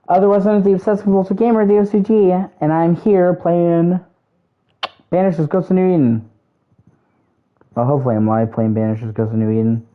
Otherwise known as the Obsessive Compulsive Gamer, the O.C.G, and I'm here playing Banishers Ghost of New Eden. Well, hopefully I'm live playing Banishers Ghost of New Eden.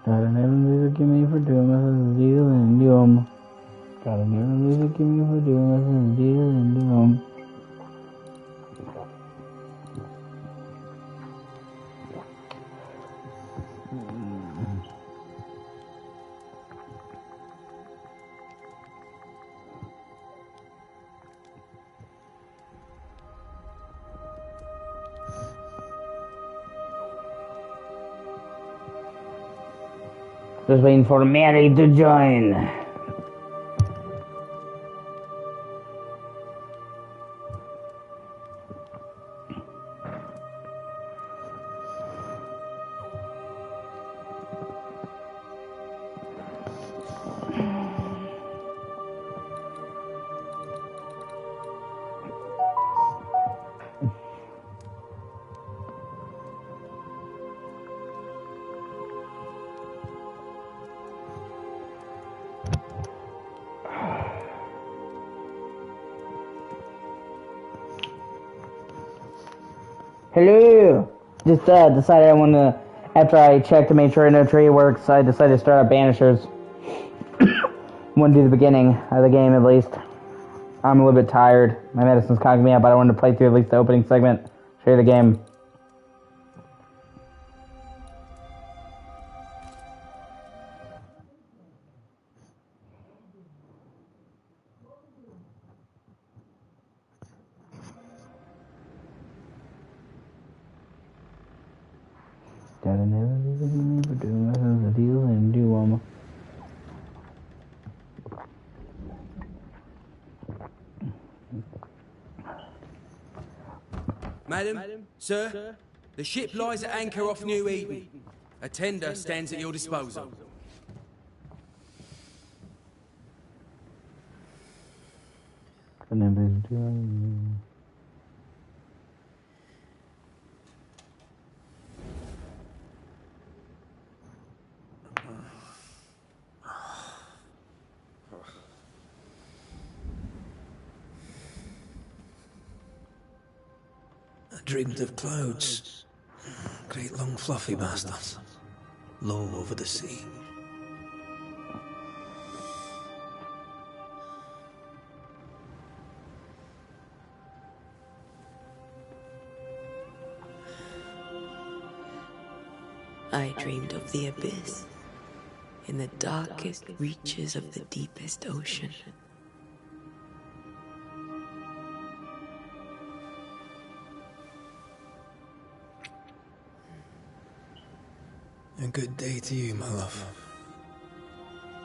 Gotta never lose a gimme for doing myself a deal and do 'em. Gotta never lose a gimme for doing myself a deal and do 'em. Just waiting for Mary to join. Hello! Just decided I want to, after I checked to make sure no tree works, I decided to start up Banishers. Want to do the beginning of the game at least. I'm a little bit tired. My medicine's conking me up, but I wanted to play through at least the opening segment. Show you the game. Gotta never lose a gimme for doing myself a deal and do 'em. Madam, sir, the ship lies at anchor off New Eden. A tender stands at your disposal. Gotta never lose a gimme. I dreamed of clouds, great long fluffy bastards, low over the sea. I dreamed of the abyss, in the darkest reaches of the deepest ocean. A good day to you, my love.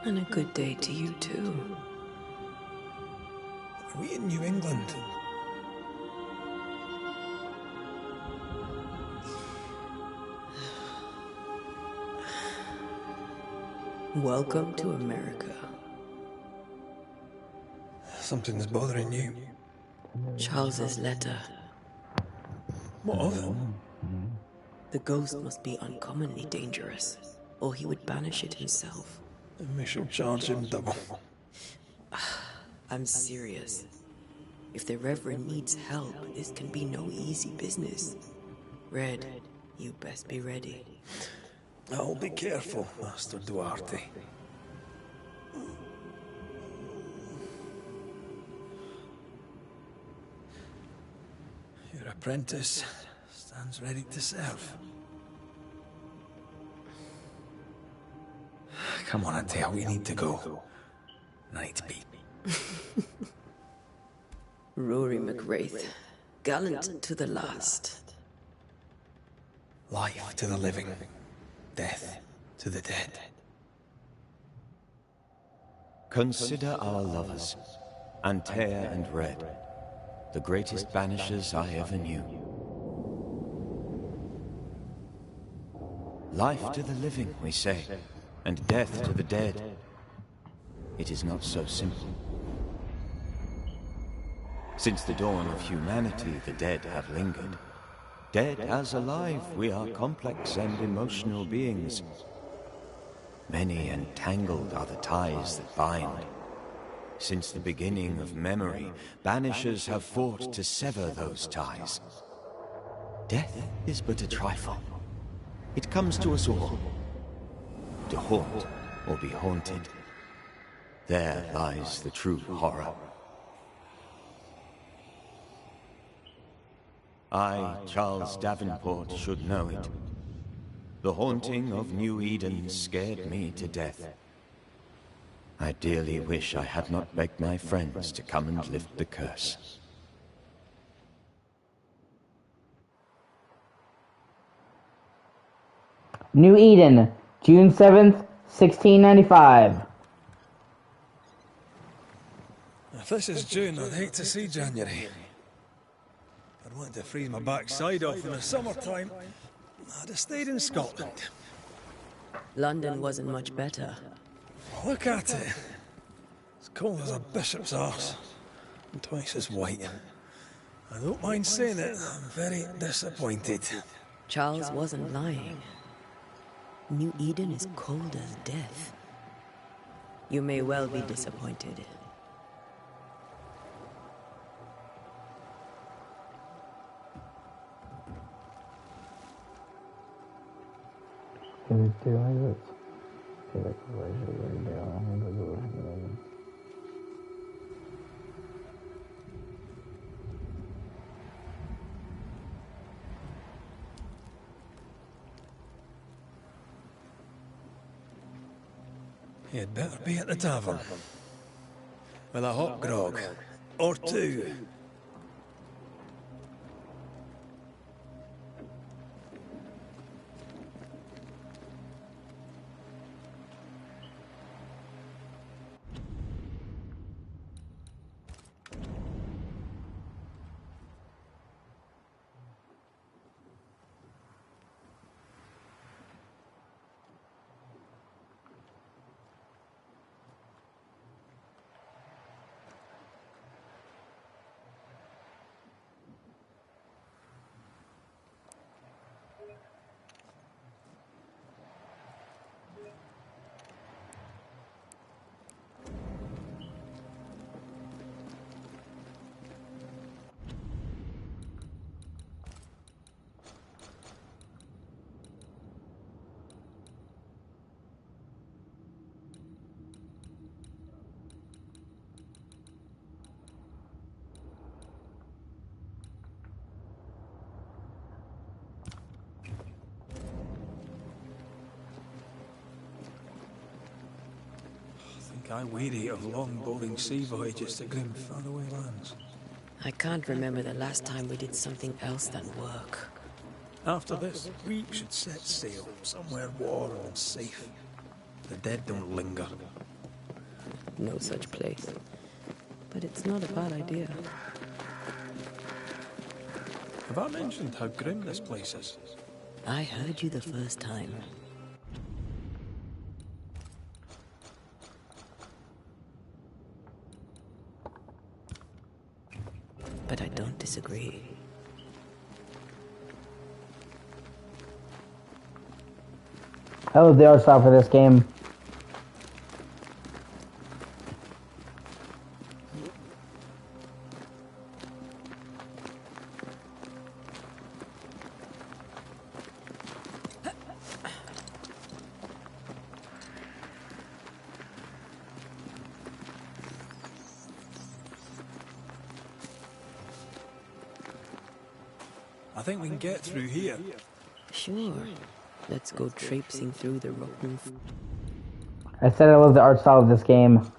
And a good day to you too. Are we in New England? Welcome to America. Something's bothering you. Charles's letter. What of it? The ghost must be uncommonly dangerous, or he would banish it himself. Then we shall charge him double. I'm serious. If the Reverend needs help, this can be no easy business. Red, you best be ready. I'll be careful, Master Duarte. Your apprentice stands ready to serve. Come on, Adair, we need to go. Night beat. Rory McWraith, gallant to the last. Life to the living, death to the dead. Consider our lovers, Antea and Red, the greatest banishers I ever knew. Life to the living, we say, and death to the dead. It is not so simple. Since the dawn of humanity, the dead have lingered. Dead as alive, we are complex and emotional beings. Many and tangled are the ties that bind. Since the beginning of memory, banishers have fought to sever those ties. Death is but a trifle. It comes to us all. To haunt or be haunted. There lies the true horror. I, Charles Davenport, should know it. The haunting of New Eden scared me to death. I dearly wish I had not begged my friends to come and lift the curse. New Eden, June 7th, 1695. If this is June, I'd hate to see January. I'd want to freeze my backside off in the summertime. I'd have stayed in Scotland. London wasn't much better. Look at it. As cold as a bishop's arse. And twice as white. I don't mind saying it, I'm very disappointed. Charles wasn't lying. New Eden is cold as death. You may well be disappointed. You'd better be at the tavern. With a hot grog. Or two. I'm weary of long, boring sea voyages to grim, faraway lands. I can't remember the last time we did something else than work. After this, we should set sail somewhere warm and safe. The dead don't linger. No such place. But it's not a bad idea. Have I mentioned how grim this place is? I heard you the first time. but I don't disagree. I love the art style for this game. I think we can get through here. Sure. Let's go traipsing through the rotten... I said I love the art style of this game.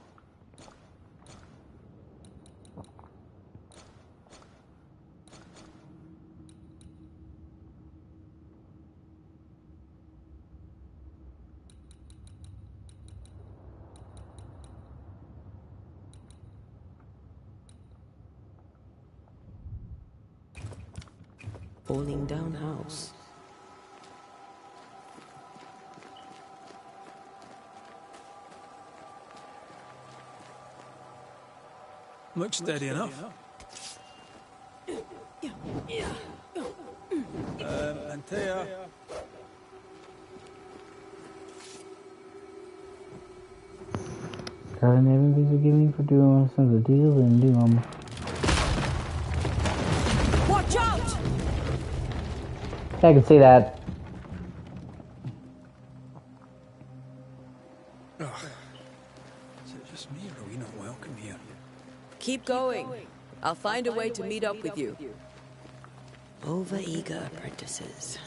falling down house. Looks steady enough. Antea. God, I never forgive me for doing some of the deals and do them. Watch out! I can see that. Oh. Is it just me or are we not welcome here? Keep going. I'll find a way to meet up with you. Over-eager apprentices.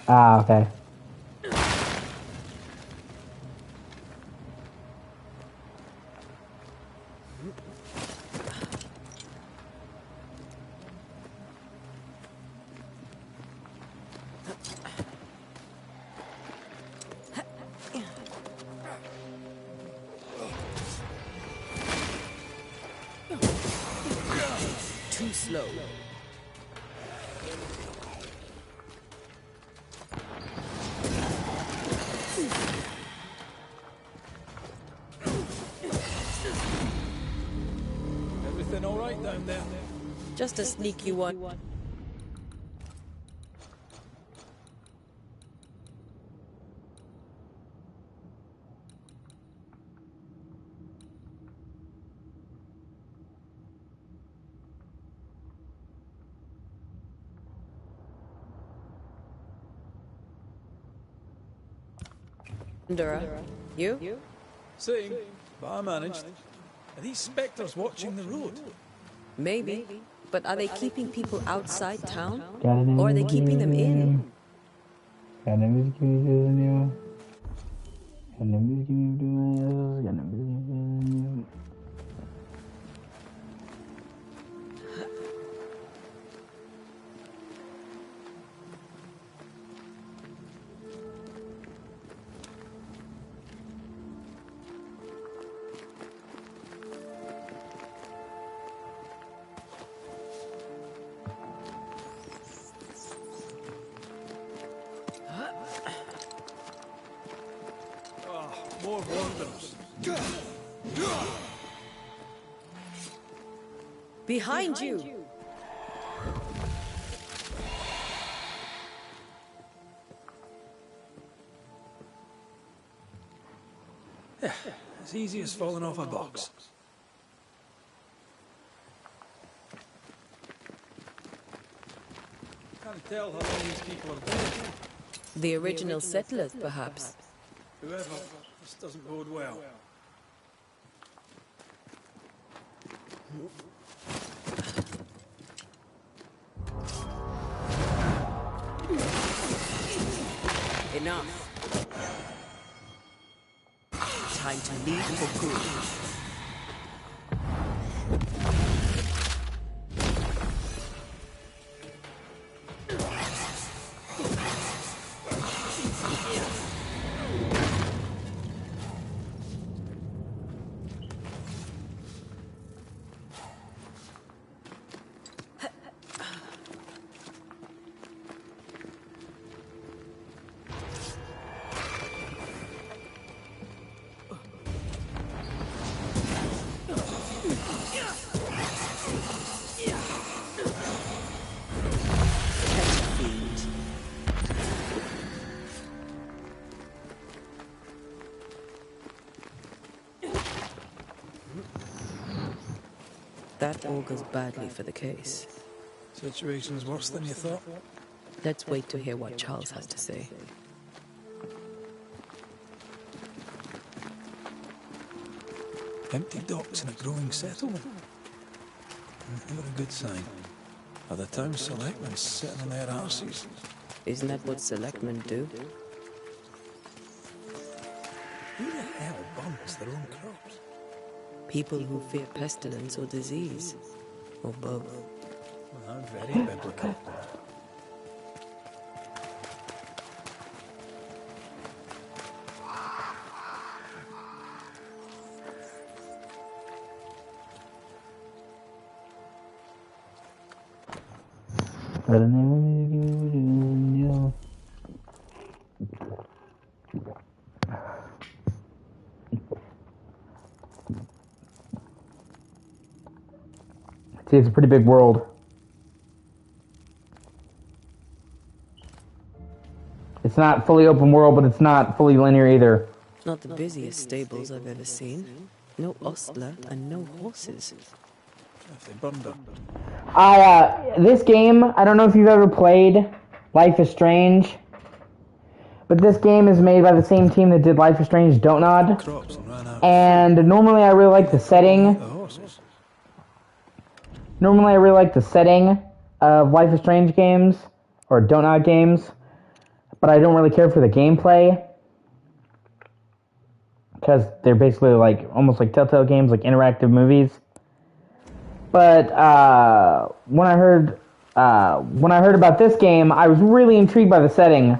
Ah, okay. Too slow. Everything all right down there? Just a sneaky one. You? Same, but I managed. Are these spectres watching the road? Maybe. But are they keeping people outside town? Got an Or are they keeping them in? Got an music video. Got an music video. Got an music video. More wonders. Behind you! Yeah, as easy as falling off a box. Can't tell how long these people have been. The original settlers, perhaps. Whoever, this doesn't bode well. Enough. Time to leave for good. That augurs badly for the case. Situation's worse than you thought. Let's wait to hear what Charles has to say. Empty docks in a growing settlement. Never a good sign. Are the town selectmen sitting on their arses? Isn't that what selectmen do? Who the hell burns their own crops? People who fear pestilence or disease. Or both. Well, very biblical. See, it's a pretty big world. It's not fully open world, but it's not fully linear either. Not the busiest stables I've ever seen. No ostler and no horses. If they burned up. This game, I don't know if you've ever played Life is Strange, but this game is made by the same team that did Life is Strange Don't Nod. Crops and ran out. And normally I really like the setting. The horses. Normally I really like the setting of Life is Strange games, or Don't Nod games, but I don't really care for the gameplay. Because they're basically like, almost like Telltale games, like interactive movies. But when I heard about this game, I was really intrigued by the setting.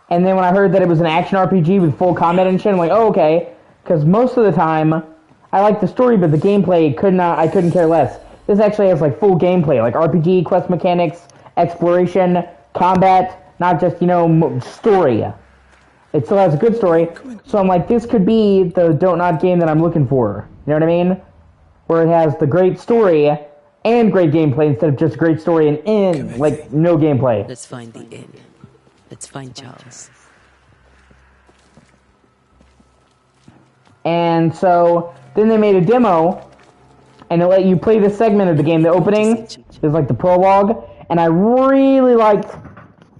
And then when I heard that it was an action RPG with full combat and shit, I'm like, oh, okay. Because most of the time, I like the story, but the gameplay I couldn't care less. This actually has like full gameplay, like RPG, quest mechanics, exploration, combat, not just, story. It still has a good story. So I'm like, this could be the Don't Nod game that I'm looking for. You know what I mean? Where it has the great story and great gameplay instead of just great story and no gameplay. Let's find the inn. Let's find Charles. And so then they made a demo, and it let you play this segment of the game. The opening is like the prologue, and I really liked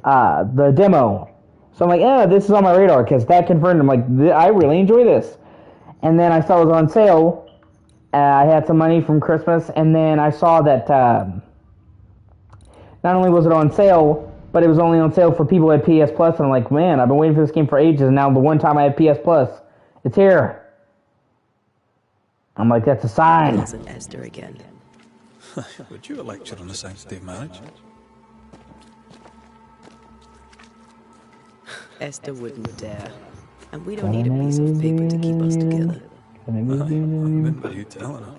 the demo. So I'm like, yeah, this is on my radar, because that confirmed. I'm like, I really enjoy this. And then I saw it was on sale. I had some money from Christmas, and then I saw that not only was it on sale, but it was only on sale for people at PS Plus. And I'm like, man, I've been waiting for this game for ages, and now the one time I have PS Plus, it's here. I'm like, that's a sign. It's an Esther again. Would you a lecture on the sanctity of marriage? Esther wouldn't dare. And we don't need a piece of paper to keep us together. I remember you telling her.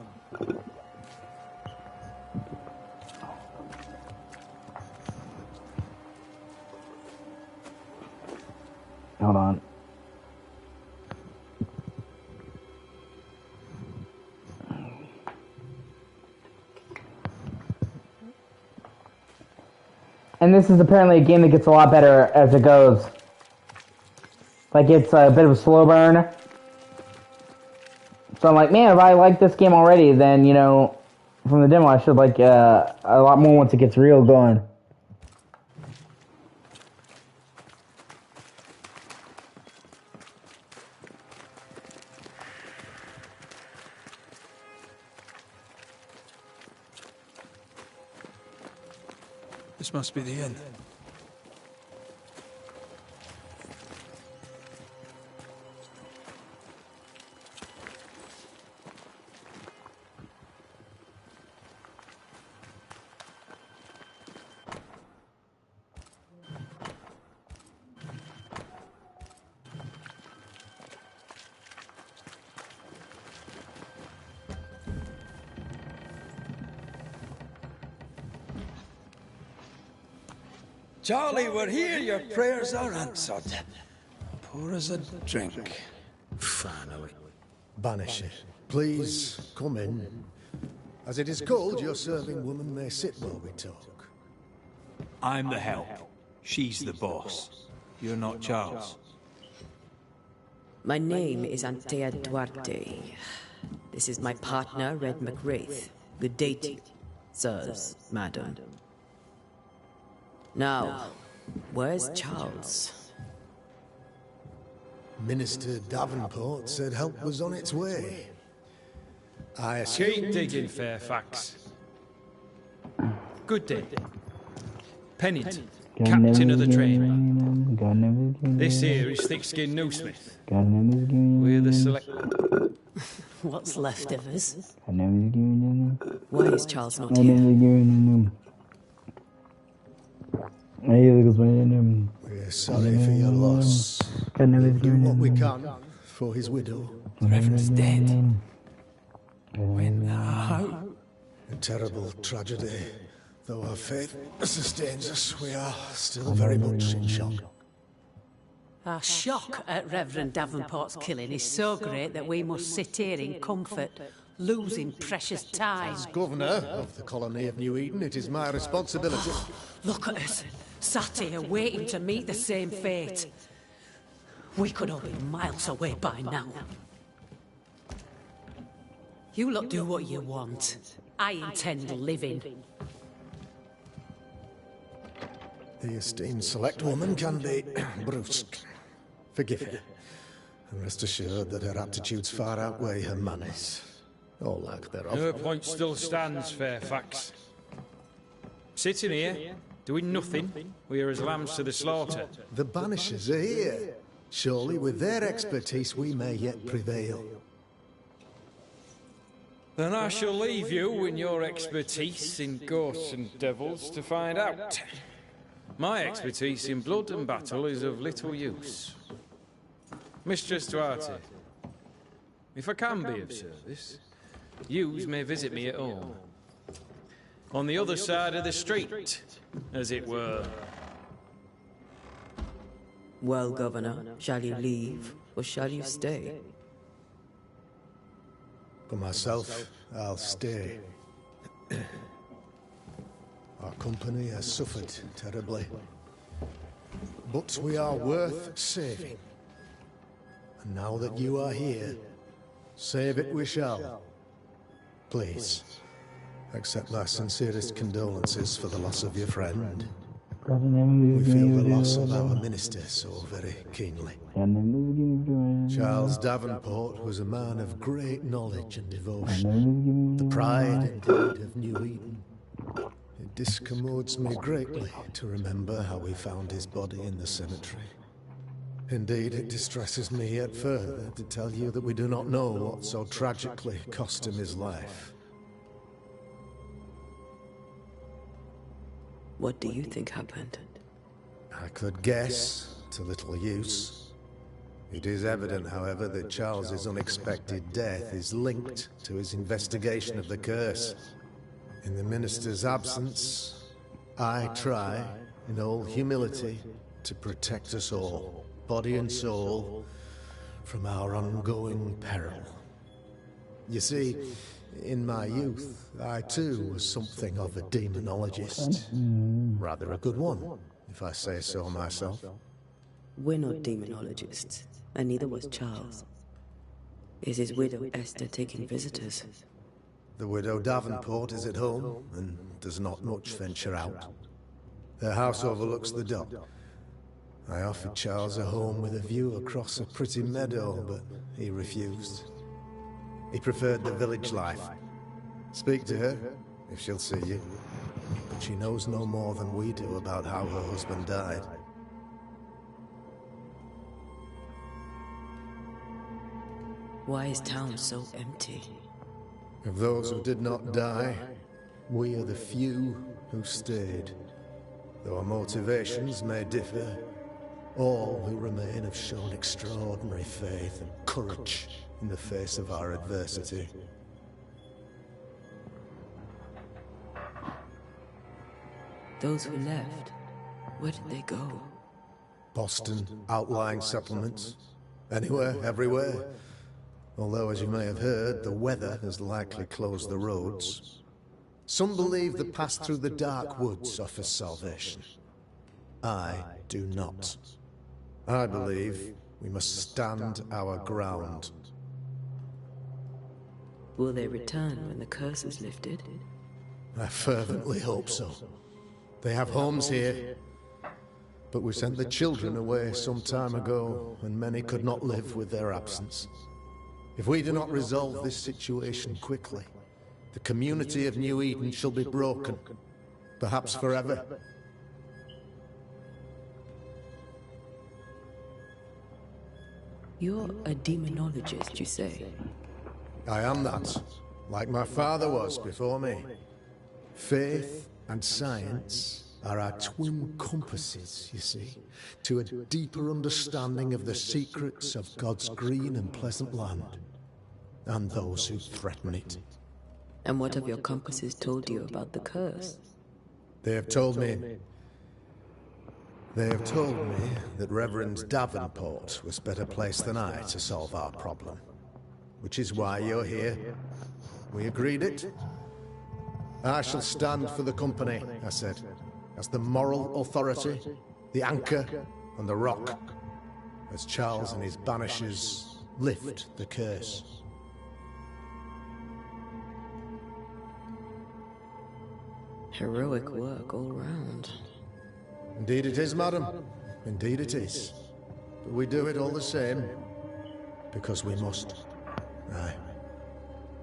Hold on. And this is apparently a game that gets a lot better as it goes. Like, it's a bit of a slow burn. So I'm like, man, if I like this game already, then, from the demo, I should like a lot more once it gets real going. This must be the inn. Charlie, we're here. Your prayers are answered. Pour us a drink. Finally. Banishers, please come in. As it is called, your serving woman may sit while we talk. I'm the help. She's the boss. You're not Charles. My name is Antea Duarte. This is my partner, Red McWraith. Good day to you, sirs, madam. Now, where's Charles? Minister Davenport said help was on its way. I assume... Keep digging, Fairfax. Good day. Pennant, captain of the train. This here is Thick-Skinned Noosmith. We're the select... What's left of us? Why is Charles not here? We're sorry for your loss. We'll do what we can for his widow. The Reverend's dead. When how? A terrible tragedy. Though our faith sustains us, we are still very much in shock. Our shock at Reverend Davenport's killing is so great that we must sit here in comfort, losing precious time. As governor of the colony of New Eden, it is my responsibility. Look at us, sat here waiting to meet the same fate. We could all be miles away by now. You lot do what you want. I intend living. The esteemed select woman can be brusque. Forgive her, and rest assured that her aptitudes far outweigh her manners, or lack thereof. Her point still stands, Fairfax. Sitting here, doing nothing, we are as lambs to the slaughter. The Banishers are here. Surely with their expertise we may yet prevail. Then I shall leave you and your expertise in ghosts and devils to find out. My expertise in blood and battle is of little use. Mistress Duarte, if I can be of service, yous may visit me at home. On the other side of the street, as it were. Well, Governor, shall you leave, or shall you stay? For myself, I'll stay. Our company has suffered terribly. But we are worth saving. And now that you are here, save it we shall. Please, accept my sincerest condolences for the loss of your friend. We feel the loss of our minister so very keenly. Charles Davenport was a man of great knowledge and devotion. The pride, indeed, of New Eden. It discommodes me greatly to remember how we found his body in the cemetery. Indeed, it distresses me yet further to tell you that we do not know what so tragically cost him his life. What do you think happened? I could guess, to little use. It is evident, however, that Charles's unexpected death is linked to his investigation of the curse. In the minister's absence, I try, in all humility, to protect us all, body and soul, from our ongoing peril. You see, in my youth, I too was something of a demonologist. Rather a good one, if I say so myself. We're not demonologists, and neither was Charles. Is his widow Esther taking visitors? The widow Davenport is at home, and does not much venture out. Their house overlooks the dock. I offered Charles a home with a view across a pretty meadow, but he refused. He preferred the village life. Speak to her, if she'll see you. But she knows no more than we do about how her husband died. Why is town so empty? Of those who did not die, we are the few who stayed. Though our motivations may differ, all who remain have shown extraordinary faith and courage in the face of our adversity. Those who left, where did they go? Boston, outlying settlements. Anywhere, everywhere. Although, as you may have heard, the weather has likely closed the roads. Some believe the path through the dark woods offers salvation. I do not. I believe we must stand our ground. Will they return when the curse is lifted? I fervently hope so. They have homes here, but we sent the children away some time ago, and many could not live with their absence. If we do not resolve this situation quickly, the community of New Eden shall be broken, perhaps forever. You're a demonologist, you say? I am that, like my father was before me. Faith and science are our twin compasses, you see, to a deeper understanding of the secrets of God's green and pleasant land, and those who threaten it. And what have your compasses told you about the curse? They have told me that Reverend Davenport was better placed than I to solve our problem. Which is why you're here. We agreed it. I shall stand for the company, I said, as the moral authority, the anchor, and the rock, as Charles and his Banishers lift the curse. Heroic work all round. Indeed it is, madam. Indeed it is. But we do it all the same, because we must. Aye.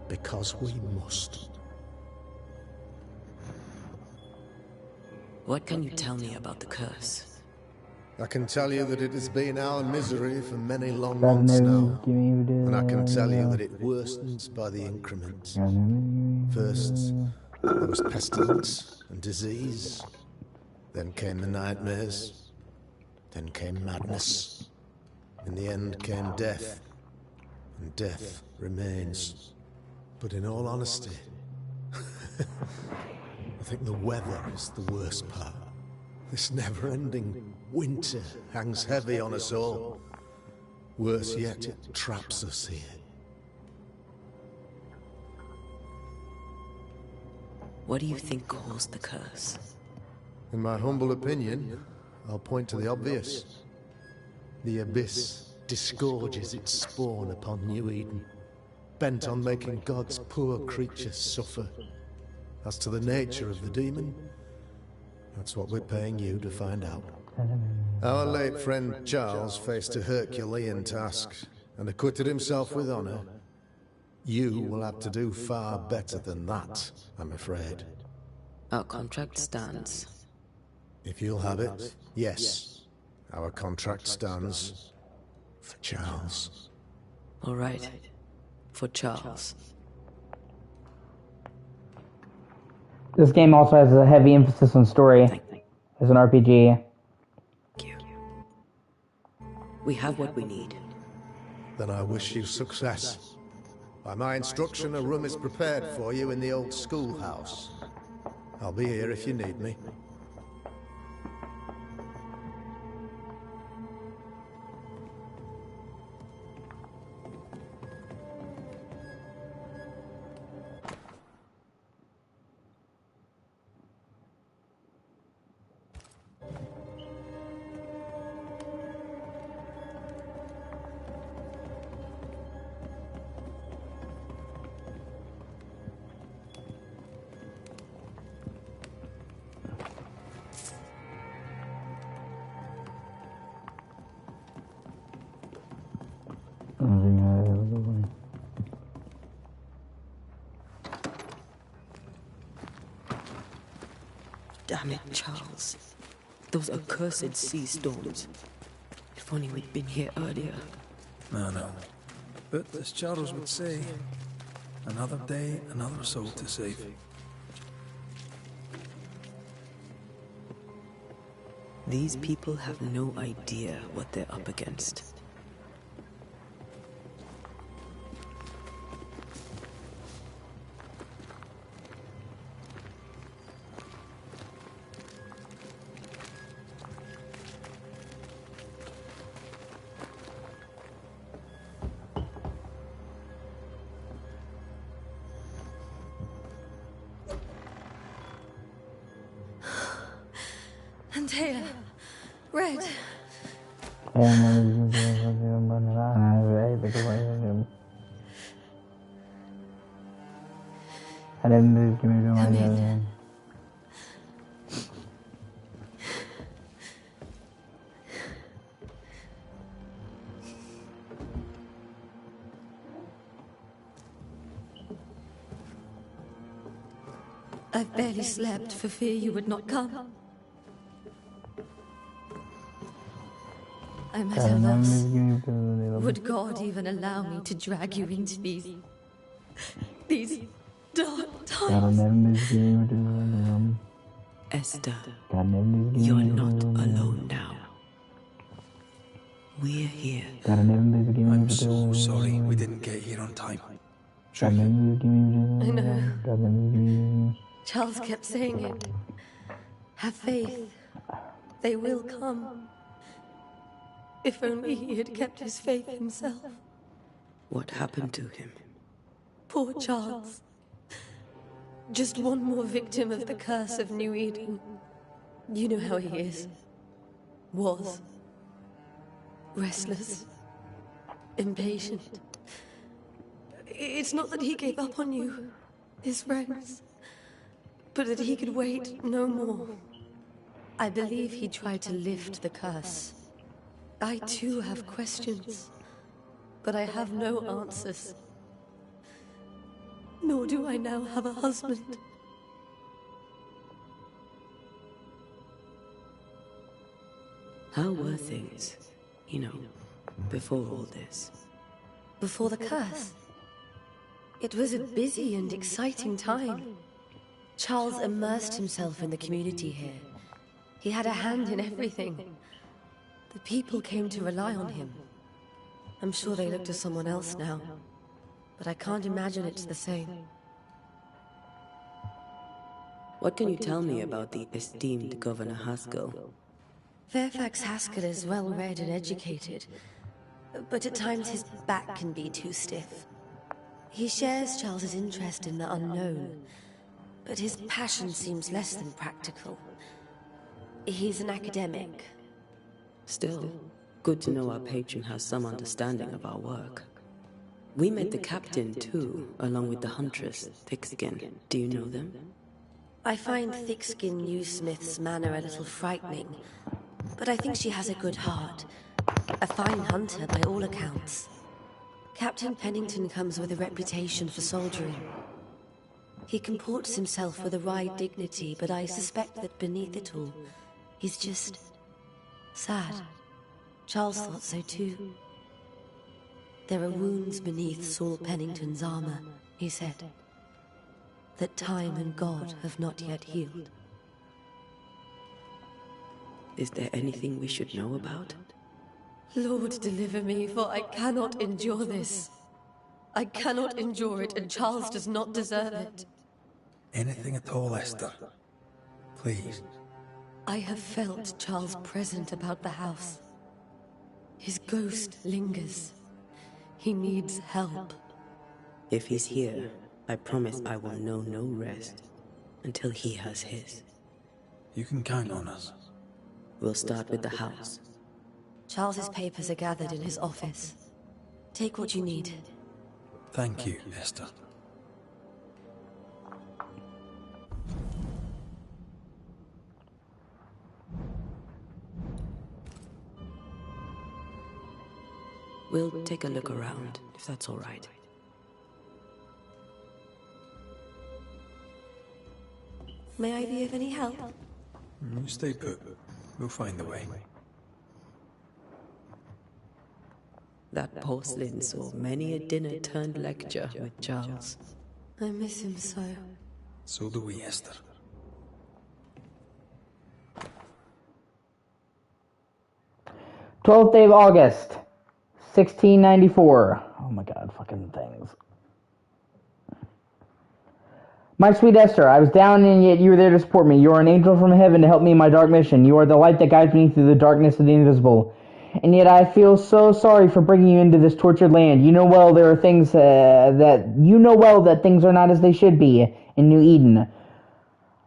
Because we must. What can you tell me about the curse? I can tell you that it has been our misery for many long months now. And I can tell you that it worsens by the increment. First, there was pestilence and disease. Then came the nightmares. Then came madness. In the end came death. And death remains. But in all honesty, I think the weather is the worst part. This never-ending winter hangs heavy on us all. Worse yet, it traps us here. What do you think caused the curse? In my humble opinion, I'll point to the obvious. The abyss disgorges its spawn upon New Eden, bent on making God's poor creatures suffer. As to the nature of the demon, that's what we're paying you to find out. Our late friend Charles faced a Herculean task and acquitted himself with honor. You will have to do far better than that, I'm afraid. Our contract stands. If you'll have it, yes. Our contract stands for Charles. All right. For Charles. This game also has a heavy emphasis on story as an RPG. Thank you. We have what we need. Then I wish you success. By my instruction, a room is prepared for you in the old schoolhouse. I'll be here if you need me. Damn it, Charles. Those accursed sea storms. If only we'd been here earlier. No. But as Charles would say, another day, another soul to save. These people have no idea what they're up against. Antea, Red. I didn't give me the idea. I've barely slept for fear you would not come. I'm at a loss. Would God even allow me to drag you into these dark times? Esther, you're not alone now. We're here. I'm so sorry we didn't get here on time. I know. Charles kept saying it. Have faith. They will come. If only he had kept his faith himself. What happened to him? Poor Charles. Just one more victim of the curse of New Eden. You know how he is. Was. Restless. Impatient. It's not that he gave up on you, his friends, but that he could wait no more. I believe he tried to lift the curse. I too have questions, but I have no answers. Nor do I now have a husband. How were things, before all this? Before the curse? It was a busy and exciting time. Charles immersed himself in the community here. He had a hand in everything. The people came to rely on him. I'm sure they look to someone else now, but I can't imagine it's the same. What can you tell me about the esteemed Governor Haskell? Fairfax Haskell is well-read and educated, but at times his back can be too stiff. He shares Charles's interest in the unknown, but his passion seems less than practical. He's an academic. Still, good to know our patron has some understanding of our work. We met the captain too, along with the huntress, Thickskin. Do you know them? I find Thickskin Newsmith's manner a little frightening, but I think she has a good heart. A fine hunter by all accounts. Captain Pennington comes with a reputation for soldiering. He comports himself with a wry dignity, but I suspect that beneath it all, he's just sad. Charles thought so too. There are wounds beneath Saul Pennington's armor, he said, that time and God have not yet healed. Is there anything we should know about? Lord, deliver me, for I cannot endure this. I cannot endure it, and Charles does not deserve it. Anything at all, Esther. Please. I have felt Charles present about the house. His ghost lingers. He needs help. If he's here, I promise I will know no rest until he has his. You can count on us. We'll start with the house. Charles's papers are gathered in his office. Take what you need. Thank you, Esther. We'll take a look around, if that's all right. May I be of any help? You stay put. We'll find a way. That porcelain saw many a dinner-turned-lecture with Charles. I miss him so. So do we, Esther. Day of August, 1694. Oh my god, fucking things. My sweet Esther, I was down and yet you were there to support me. You are an angel from heaven to help me in my dark mission. You are the light that guides me through the darkness of the invisible. And yet I feel so sorry for bringing you into this tortured land. You know well there are things that things are not as they should be in New Eden.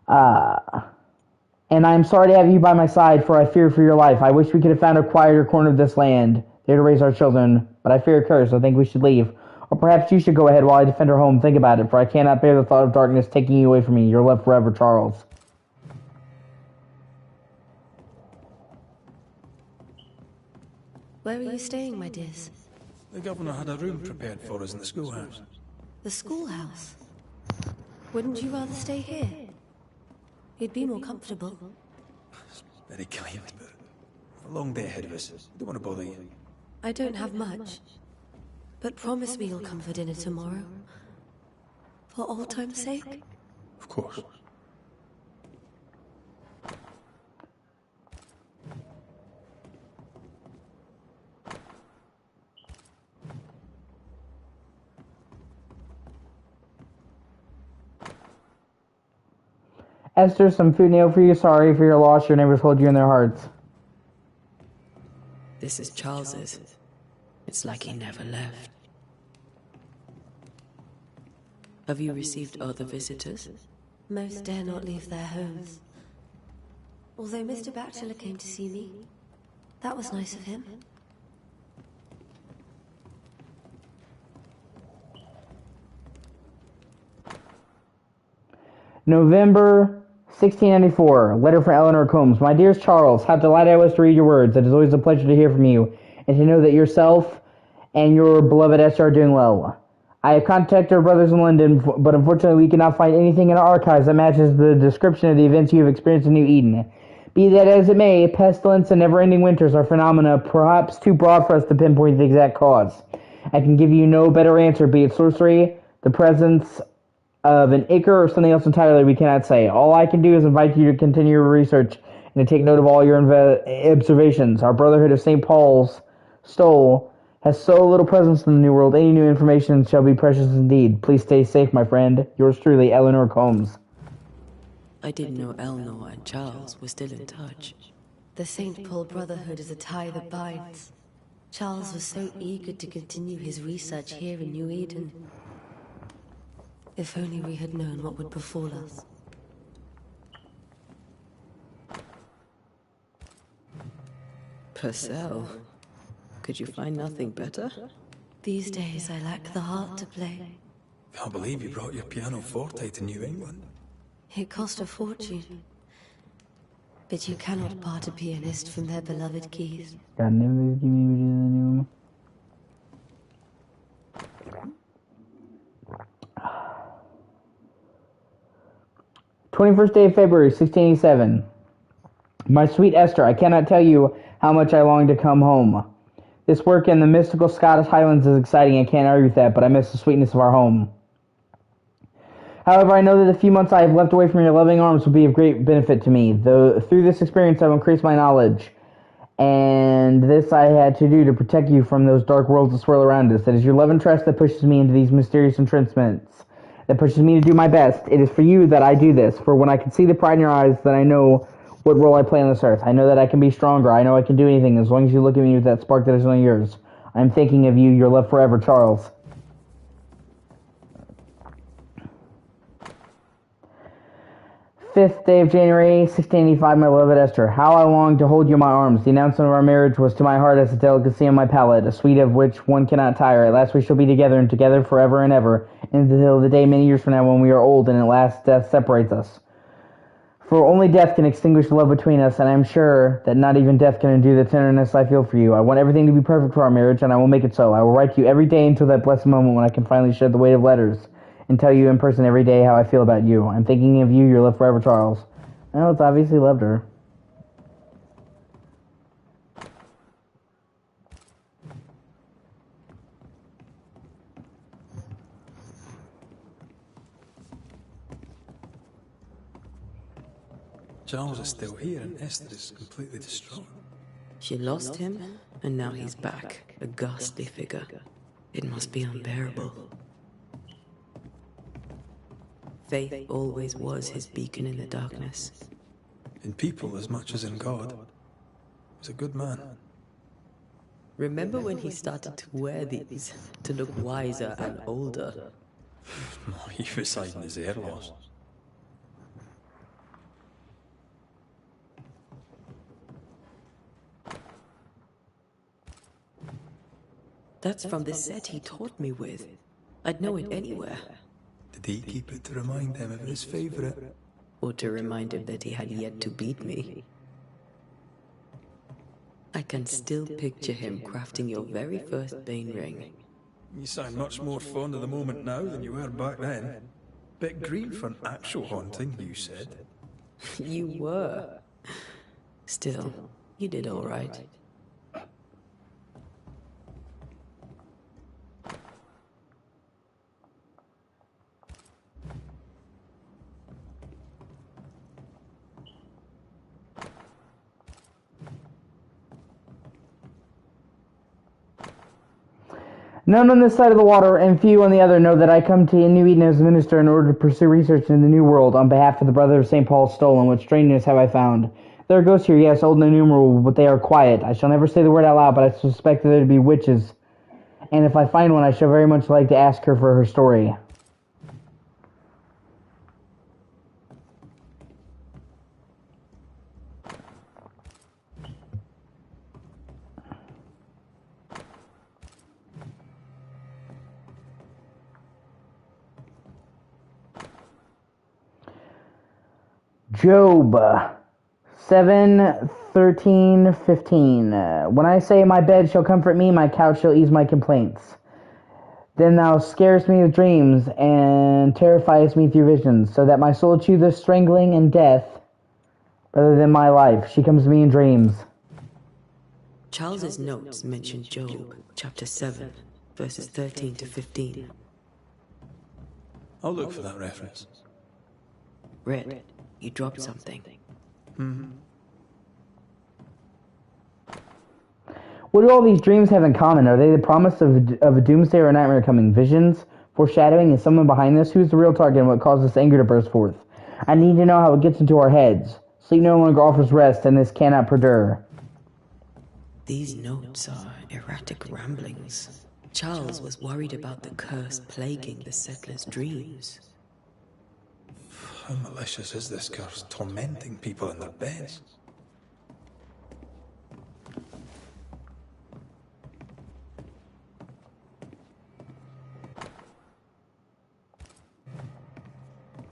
And I am sorry to have you by my side, for I fear for your life. I wish we could have found a quieter corner of this land, there to raise our children, but I fear a curse. I think we should leave. Or perhaps you should go ahead while I defend her home. Think about it, for I cannot bear the thought of darkness taking you away from me. You're left forever, Charles. Where are you staying, my dears? The governor had a room prepared for us in the schoolhouse. The schoolhouse? Wouldn't you rather stay here? You'd be more comfortable. It's very kind, but a long day ahead of us. Don't want to bother you. I don't have much. But promise me you'll come for dinner tomorrow. For old time's sake? Of course. Esther, some food nail for you. Sorry for your loss. Your neighbors hold you in their hearts. This is Charles's. It's like he never left. Have you received other visitors? Most dare not leave their homes. Although Mr. Bachelor came to see me. That was nice of him. November 1694. Letter from Eleanor Combs. My dearest Charles, how delighted I was to read your words. It is always a pleasure to hear from you, and to know that yourself and your beloved Esther are doing well. I have contacted our brothers in London, but unfortunately we cannot find anything in our archives that matches the description of the events you have experienced in New Eden. Be that as it may, pestilence and never-ending winters are phenomena perhaps too broad for us to pinpoint the exact cause. I can give you no better answer, be it sorcery, the presence of an ichor, or something else entirely we cannot say. All I can do is invite you to continue your research and to take note of all your observations. Our Brotherhood of St. Paul's Stole has so little presence in the New World. Any new information shall be precious indeed. Please stay safe, my friend. Yours truly, Eleanor Combs. I didn't know Eleanor and Charles were still in touch. The St. Paul Brotherhood is a tie that binds. Charles was so eager to continue his research here in New Eden. If only we had known what would befall us. Purcell? Could you find nothing better? These days I lack the heart to play. Can't believe you brought your pianoforte to New England. It cost a fortune. But you cannot part a pianist from their beloved keys. God, never give me the new. 21st day of February, 1687. My sweet Esther, I cannot tell you how much I long to come home. This work in the mystical Scottish Highlands is exciting, I can't argue with that, but I miss the sweetness of our home. However, I know that the few months I have left away from your loving arms will be of great benefit to me. Through this experience I will increase my knowledge, and this I had to do to protect you from those dark worlds that swirl around us. It is your love and trust that pushes me into these mysterious entrenchments, that pushes me to do my best. It is for you that I do this, for when I can see the pride in your eyes, then I know what role I play on this earth. I know that I can be stronger. I know I can do anything as long as you look at me with that spark that is only yours. I am thinking of you, your love forever, Charles. 5th day of January, 1685, my beloved Esther. How I long to hold you in my arms. The announcement of our marriage was to my heart as a delicacy on my palate, a sweet of which one cannot tire. At last we shall be together, and together forever and ever, until the day many years from now when we are old, and at last death separates us. For only death can extinguish the love between us, and I am sure that not even death can undo the tenderness I feel for you. I want everything to be perfect for our marriage, and I will make it so. I will write to you every day until that blessed moment when I can finally shed the weight of letters, and tell you in person every day how I feel about you. I'm thinking of you, your love forever, Charles. Well, it's obviously loved her. Charles is still here and Esther is completely distraught. She lost him, and now he's back, a ghastly figure. It must be unbearable. Faith always was his beacon in the darkness. In people as much as in God. He's a good man. Remember when he started to wear these, to look wiser and older? He was hiding his hair loss. That's from the set he taught me with. I'd know it anywhere. Did he keep it to remind him of his favourite? Or to remind him that he had yet to beat me. I can still picture him crafting your very first Bane ring. You sound much more fond of the moment now than you were back then. Bit green for an actual haunting, you said. You were. Still, you did all right. None on this side of the water, and few on the other, know that I come to New Eden as minister in order to pursue research in the New World on behalf of the Brother of St. Paul stolen. What strangeness have I found? There are ghosts here, yes, old and innumerable, but they are quiet. I shall never say the word out loud, but I suspect that there to be witches. And if I find one, I shall very much like to ask her for her story. Job 7:13-15. When I say my bed shall comfort me, my couch shall ease my complaints. Then thou scarest me with dreams, and terrifiest me through visions, so that my soul chooseth strangling and death rather than my life. She comes to me in dreams. Charles's notes mention Job, chapter 7, verses 13-15. I'll look for that reference. Red, you dropped something. What do all these dreams have in common? Are they the promise of a doomsday or a nightmare coming? Visions? Foreshadowing? Is someone behind this? Who's the real target and what caused this anger to burst forth? I need to know how it gets into our heads. Sleep no longer offers rest, and this cannot perdure. These notes are erratic ramblings. Charles was worried about the curse plaguing the settlers' dreams. How malicious is this curse, tormenting people in their beds?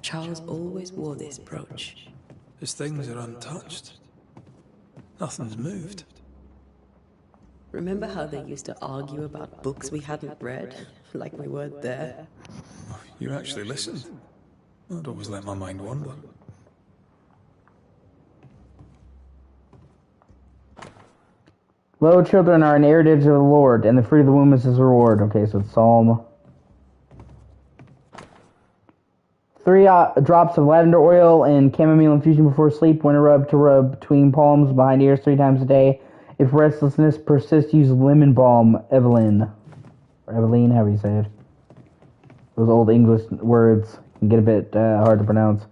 Charles always wore this brooch. His things are untouched. Nothing's moved. Remember how they used to argue about books we hadn't read? Like we weren't there? You actually listened. I'd always let my mind wander. Lo, children are an heritage of the Lord, and the fruit of the womb is his reward. Okay, so it's Psalm. 3 drops of lavender oil and chamomile infusion before sleep. Winter rub to rub between palms, behind ears 3 times a day. If restlessness persists, use lemon balm, Evelyn. Or Eveline, however you say it. Those old English words can get a bit hard to pronounce.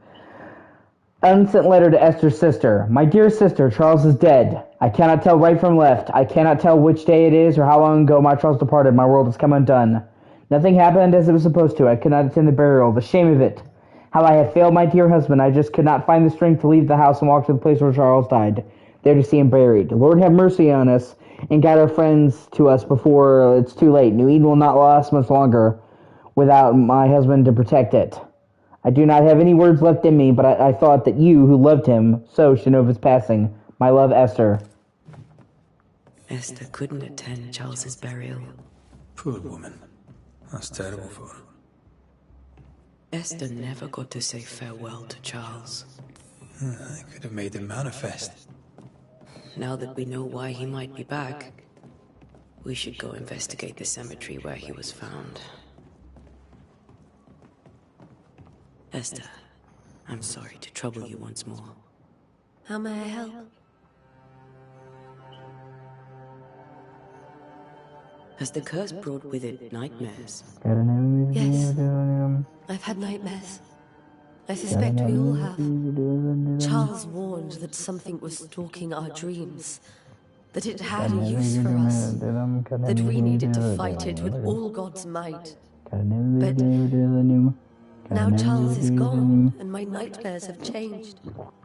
Unsent letter to Esther's sister. My dear sister, Charles is dead. I cannot tell right from left. I cannot tell which day it is or how long ago my Charles departed. My world has come undone. Nothing happened as it was supposed to. I could not attend the burial. The shame of it. How I have failed my dear husband. I just could not find the strength to leave the house and walk to the place where Charles died, there to see him buried. Lord have mercy on us and guide our friends to us before it's too late. New Eden will not last much longer without my husband to protect it. I do not have any words left in me, but I thought that you, who loved him so, should know of his passing. My love, Esther. Esther couldn't attend Charles's burial. Poor woman. That's terrible for her. Esther never got to say farewell to Charles. I could have made him manifest. Now that we know why he might be back, we should go investigate the cemetery where he was found. Esther, I'm sorry to trouble you once more. How may I help? Has the curse brought with it nightmares? Yes. I've had nightmares. I suspect we all have. Charles warned that something was stalking our dreams. That it had a use for us. That we needed to fight it with all God's might. But now Charles is gone, and my nightmares have changed.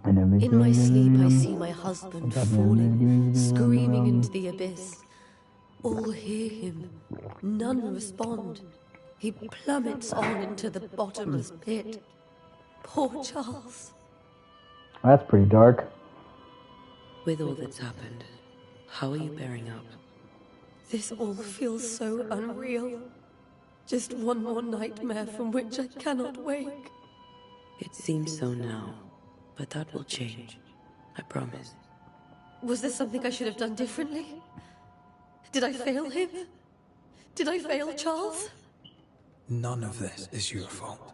In my sleep I see my husband falling, screaming into the abyss. All hear him. None respond. He plummets on into the bottomless pit. Poor Charles. That's pretty dark. With all that's happened, how are you bearing up? This all feels so unreal. Just one more nightmare from which I cannot wake. It seems so now, but that will change. I promise. Was there something I should have done differently? Did I fail him? Did I fail Charles? None of this is your fault.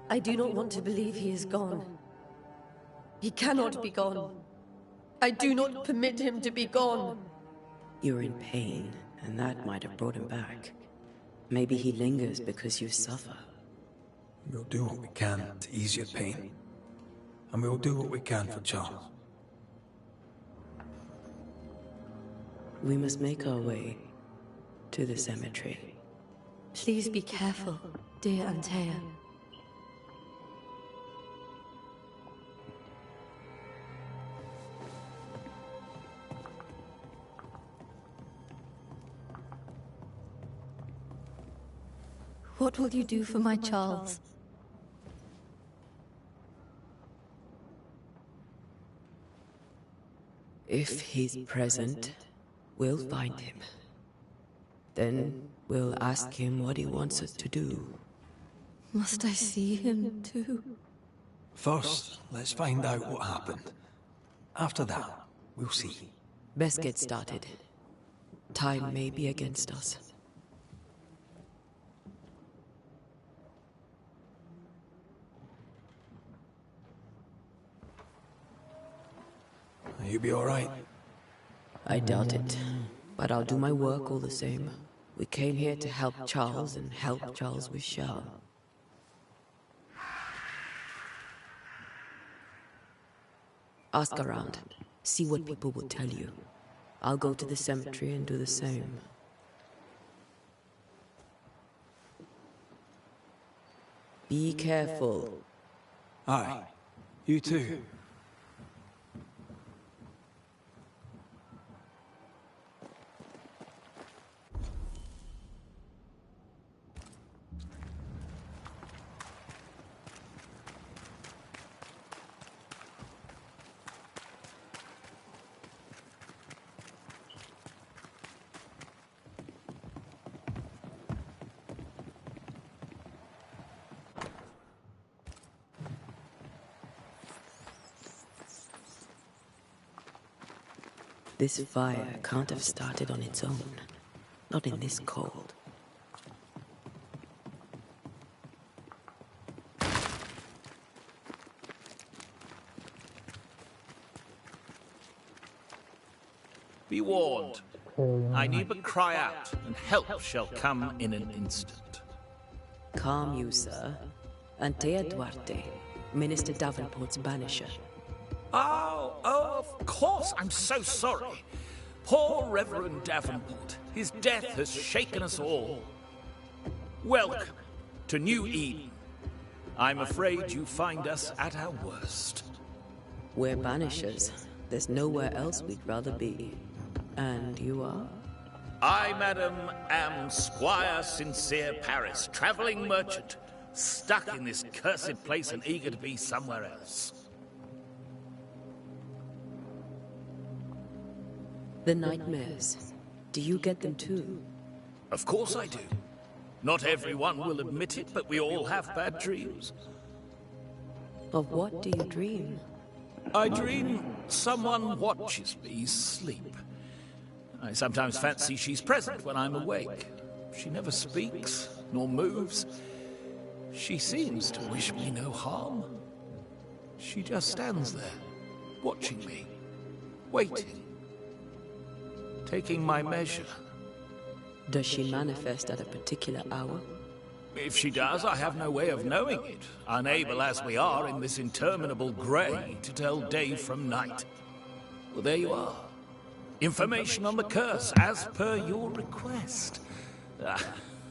I do not want to believe he is gone. He cannot be gone. I do not permit him to be gone. You're in pain, and that might have brought him back. Maybe he lingers because you suffer. We'll do what we can to ease your pain. And we'll do what we can for Charles. We must make our way to the cemetery. Please be careful, dear Antea. What will you do for my Charles? If he's present, we'll find him. Then we'll ask him what he wants us to do. Must I see him too? First, let's find out what happened. After that, we'll see. Best get started. Time may be against us. You be alright? I doubt it, but I'll do my work all the same. We came here to help Charles, and help Charles we shall. Ask around. See what people will tell you. I'll go to the cemetery and do the same. Be careful. Aye. You too. This fire can't have started on its own. Not in this cold. Be warned. I need but cry out, and help shall come in an instant. Calm you, sir. Antea Duarte, Minister Davenport's banisher. Oh, of course, I'm so sorry. Poor Reverend Davenport. His death has shaken us all. Welcome to New Eden. I'm afraid you find us at our worst. We're banishers. There's nowhere else we'd rather be. And you are? I, madam, am Squire Sincere Paris, traveling merchant, stuck in this cursed place and eager to be somewhere else. The nightmares. Do you get them too? Of course I do. Not everyone will admit it, but we all have bad dreams. Of what do you dream? I dream someone watches me sleep. I sometimes fancy she's present when I'm awake. She never speaks, nor moves. She seems to wish me no harm. She just stands there, watching me, waiting. Taking my measure. Does she manifest at a particular hour? If she does, I have no way of knowing it, unable as we are in this interminable grey to tell day from night. Well, there you are. Information on the curse, as per your request.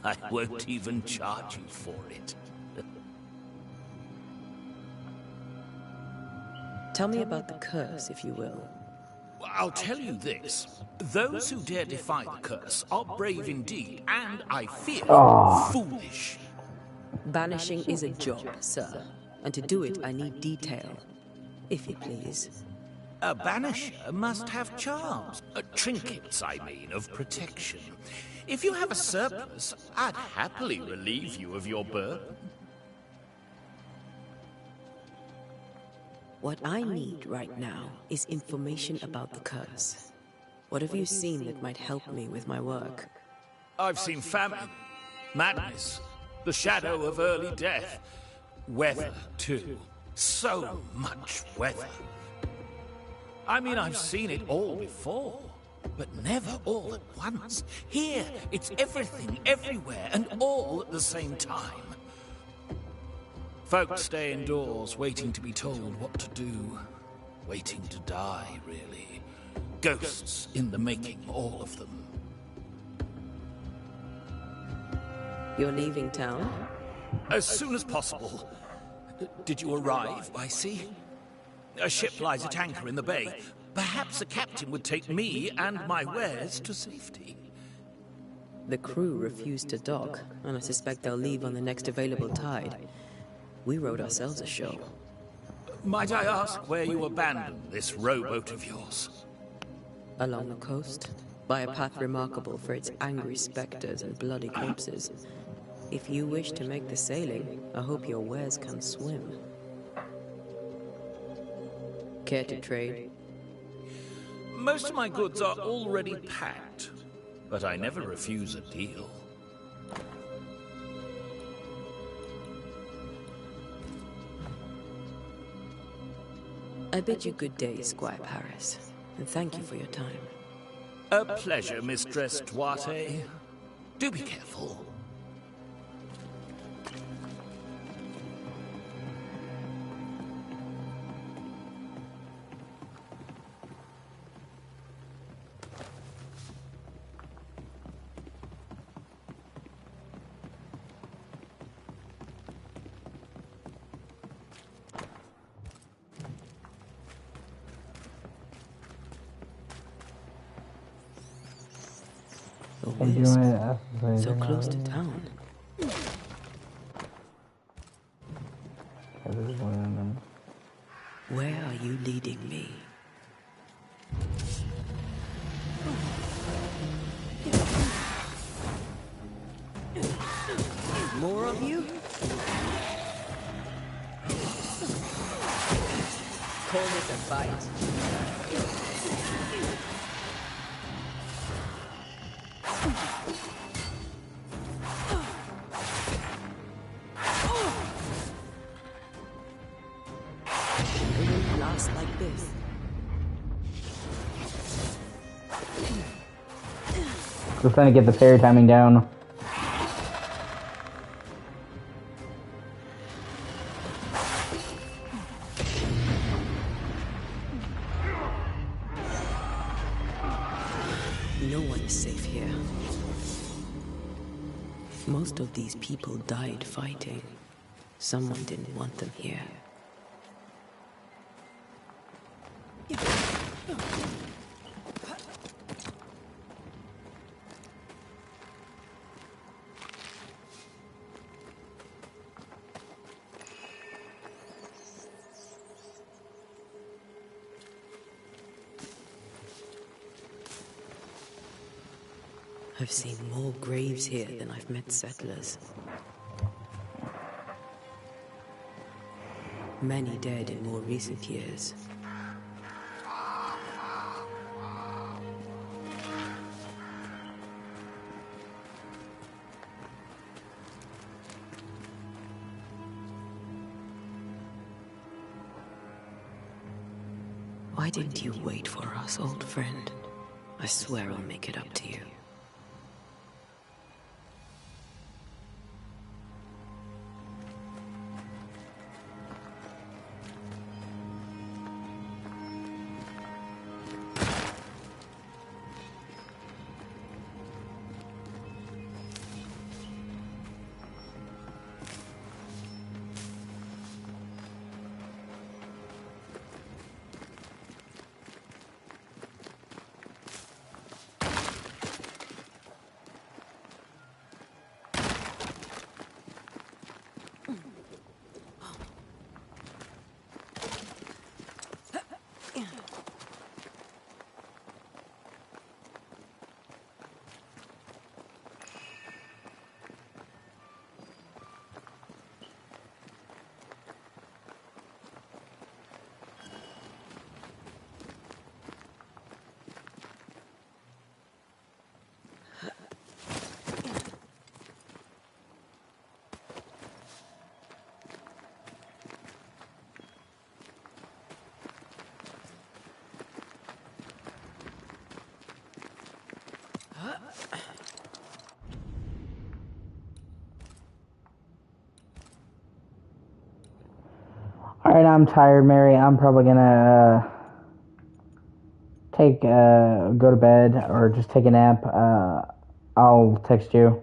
I won't even charge you for it. Tell me about the curse, if you will. I'll tell you this. Those who dare defy the curse are brave indeed, and I fear foolish. Banishing is a job, sir. And to do it, I need detail. If you please. A banisher must have charms. Trinkets, I mean, of protection. If you have a surplus, I'd happily relieve you of your burden. What I need right now is information about the curse. What have you seen that might help me with my work? I've seen famine, madness, the shadow of early death. Weather, too. So much weather. I mean, I've seen it all before, but never all at once. Here, it's everything, everywhere, and all at the same time. Folks stay indoors, waiting to be told what to do. Waiting to die, really. Ghosts in the making, all of them. You're leaving town? As soon as possible. Did you arrive by sea? A ship lies at anchor in the bay. Perhaps the captain would take me and my wares to safety. The crew refused to dock, and I suspect they'll leave on the next available tide. We rode ourselves ashore. Might I ask where you abandoned this rowboat of yours? Along the coast, by a path remarkable for its angry specters and bloody corpses. If you wish to make the sailing, I hope your wares can swim. Care to trade? Most of my goods are already packed, but I never refuse a deal. I bid you good day, Squire Paris, and thank you for your time. A pleasure, Mistress Duarte. Do be careful. So close to town. Where are you leading me? More of you? Call it a fight. Like this. We're trying to get the parry timing down. No one is safe here. Most of these people died fighting. Someone didn't want them here. I've seen more graves here than I've met settlers. Many dead in more recent years. Why didn't you wait for us, old friend? I swear I'll make it up to you. Alright, I'm tired, Mary. I'm probably gonna go to bed or just take a nap. I'll text you.